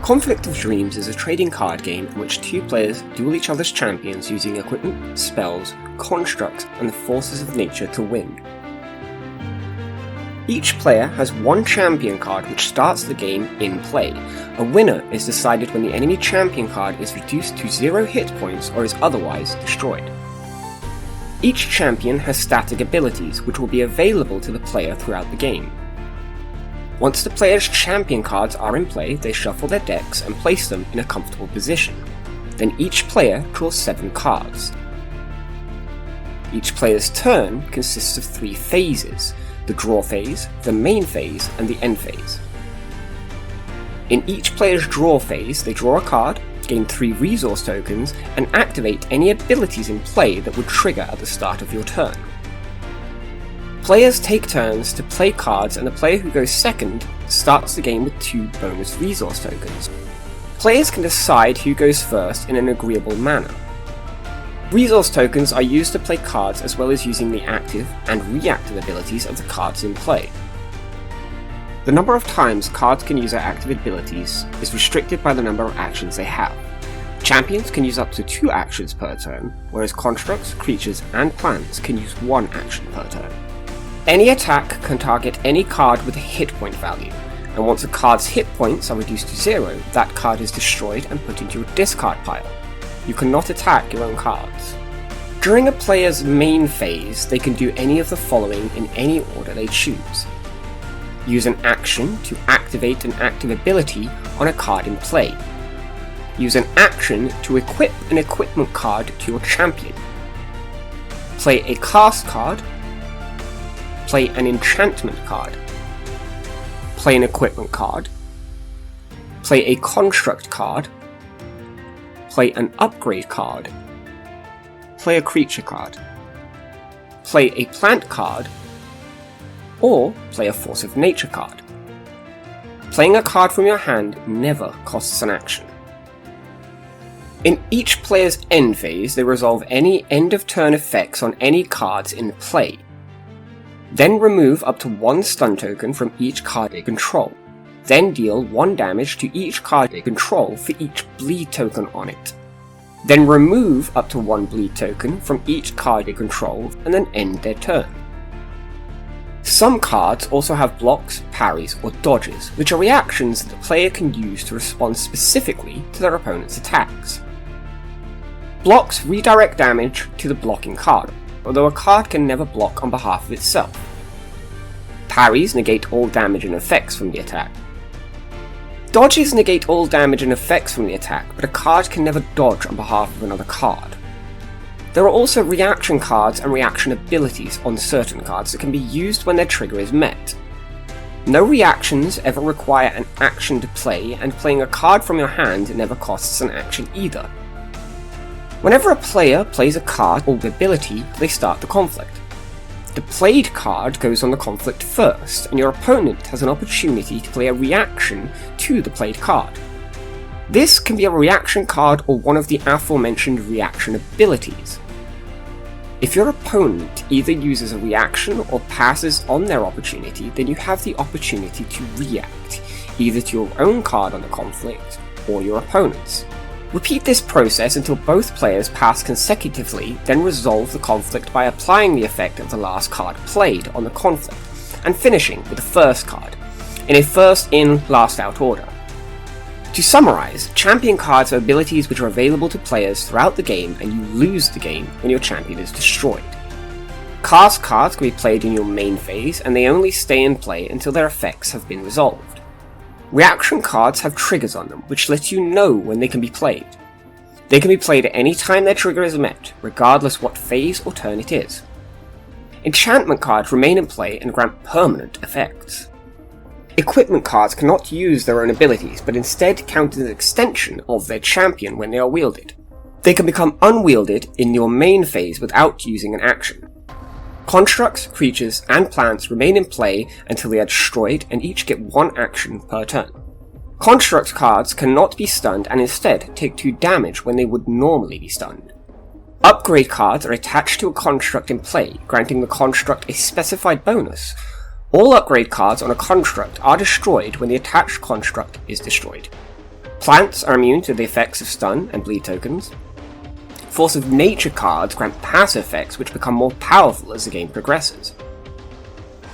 Conflict of Dreams is a trading card game in which two players duel each other's champions using equipment, spells, constructs, and the forces of nature to win. Each player has one champion card which starts the game in play. A winner is decided when the enemy champion card is reduced to 0 hit points or is otherwise destroyed. Each champion has static abilities which will be available to the player throughout the game. Once the player's champion cards are in play, they shuffle their decks and place them in a comfortable position. Then each player draws 7 cards. Each player's turn consists of 3 phases: the draw phase, the main phase, and the end phase. In each player's draw phase, they draw a card, gain 3 resource tokens, and activate any abilities in play that would trigger at the start of your turn. Players take turns to play cards, and the player who goes second starts the game with 2 bonus resource tokens. Players can decide who goes first in an agreeable manner. Resource tokens are used to play cards as well as using the active and reactive abilities of the cards in play. The number of times cards can use their active abilities is restricted by the number of actions they have. Champions can use up to 2 actions per turn, whereas constructs, creatures, and plants can use 1 action per turn. Any attack can target any card with a hit point value, and once a card's hit points are reduced to 0, that card is destroyed and put into your discard pile. You cannot attack your own cards. During a player's main phase, they can do any of the following in any order they choose. Use an action to activate an active ability on a card in play. Use an action to equip an equipment card to your champion. Play a cast card. Play an enchantment card. Play an equipment card. Play a construct card. Play an upgrade card. Play a creature card. Play a plant card. Or play a force of nature card. Playing a card from your hand never costs an action. In each player's end phase, they resolve any end of turn effects on any cards in play. Then remove up to 1 stun token from each card they control. Then deal 1 damage to each card they control for each bleed token on it. Then remove up to 1 bleed token from each card they control, and then end their turn. Some cards also have blocks, parries, or dodges, which are reactions that the player can use to respond specifically to their opponent's attacks. Blocks redirect damage to the blocking card, although a card can never block on behalf of itself. Parries negate all damage and effects from the attack. Dodges negate all damage and effects from the attack, but a card can never dodge on behalf of another card. There are also reaction cards and reaction abilities on certain cards that can be used when their trigger is met. No reactions ever require an action to play, and playing a card from your hand never costs an action either. Whenever a player plays a card or ability, they start the conflict. The played card goes on the conflict first, and your opponent has an opportunity to play a reaction to the played card. This can be a reaction card or one of the aforementioned reaction abilities. If your opponent either uses a reaction or passes on their opportunity, then you have the opportunity to react, either to your own card on the conflict or your opponent's. Repeat this process until both players pass consecutively, then resolve the conflict by applying the effect of the last card played on the conflict, and finishing with the first card, in a first in, last out order. To summarize, champion cards are abilities which are available to players throughout the game, and you lose the game when your champion is destroyed. Cast cards can be played in your main phase, and they only stay in play until their effects have been resolved. Reaction cards have triggers on them, which let you know when they can be played. They can be played at any time their trigger is met, regardless what phase or turn it is. Enchantment cards remain in play and grant permanent effects. Equipment cards cannot use their own abilities, but instead count as an extension of their champion when they are wielded. They can become unwielded in your main phase without using an action. Constructs, creatures, and plants remain in play until they are destroyed, and each get 1 action per turn. Construct cards cannot be stunned and instead take 2 damage when they would normally be stunned. Upgrade cards are attached to a construct in play, granting the construct a specified bonus. All upgrade cards on a construct are destroyed when the attached construct is destroyed. Plants are immune to the effects of stun and bleed tokens. Force of Nature cards grant passive effects which become more powerful as the game progresses.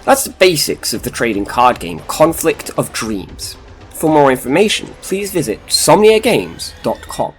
That's the basics of the trading card game Conflict of Dreams. For more information, please visit somniagames.com.